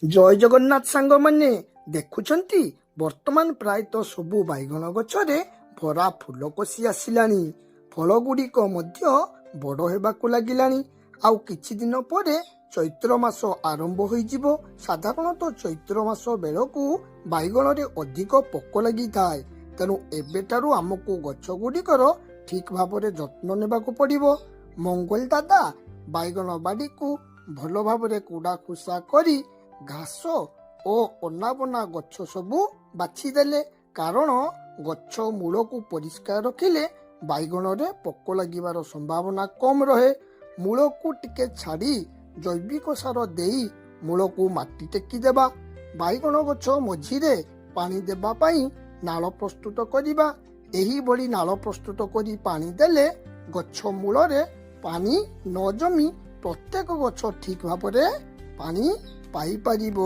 ଜୟ ଜଗନ୍ନାଥ ସାଙ୍ଗମାନେ ଦେଖୁଛନ୍ତି ବର୍ତ୍ତମାନ ପ୍ରାୟତଃ ସବୁ ବାଇଗଣ ଗଛରେ ଭରା ଫୁଲ କଷି ଆସିଲାଣି। ଫଳ ଗୁଡ଼ିକ ମଧ୍ୟ ବଡ଼ ହେବାକୁ ଲାଗିଲାଣି। ଆଉ କିଛି ଦିନ ପରେ ଚୈତ୍ର ମାସ ଆରମ୍ଭ ହୋଇଯିବ। ସାଧାରଣତଃ ଚୈତ୍ର ମାସ ବେଳକୁ ବାଇଗଣରେ ଅଧିକ ପୋକ ଲାଗିଥାଏ। ତେଣୁ ଏବେଠାରୁ ଆମକୁ ଗଛ ଗୁଡ଼ିକର ଠିକ ଭାବରେ ଯତ୍ନ ନେବାକୁ ପଡ଼ିବ। ମଙ୍ଗଲ ଦାଦା ବାଇଗଣ ବାଡ଼ିକୁ ଭଲ ଭାବରେ କୁଡ଼ା ଖୁସା କରି ଘାସ ଓ ଅନାବନା ଗଛ ସବୁ ବାଛିଦେଲେ। କାରଣ ଗଛ ମୂଳକୁ ପରିଷ୍କାର ରଖିଲେ ବାଇଗଣରେ ପୋକ ଲାଗିବାର ସମ୍ଭାବନା କମ ରହେ। ମୂଳକୁ ଟିକେ ଛାଡ଼ି ଜୈବିକ ସାର ଦେଇ ମୂଳକୁ ମାଟି ଟେକି ଦେବା। ବାଇଗଣ ଗଛ ମଝିରେ ପାଣି ଦେବା ପାଇଁ ନାଳ ପ୍ରସ୍ତୁତ କରିବା। ଏହିଭଳି ନାଳ ପ୍ରସ୍ତୁତ କରି ପାଣି ଦେଲେ ଗଛ ମୂଳରେ ପାଣି ନ ଜମି ପ୍ରତ୍ୟେକ ଗଛ ଠିକ ଭାବରେ ପାଣି ପାଇପାରିବ।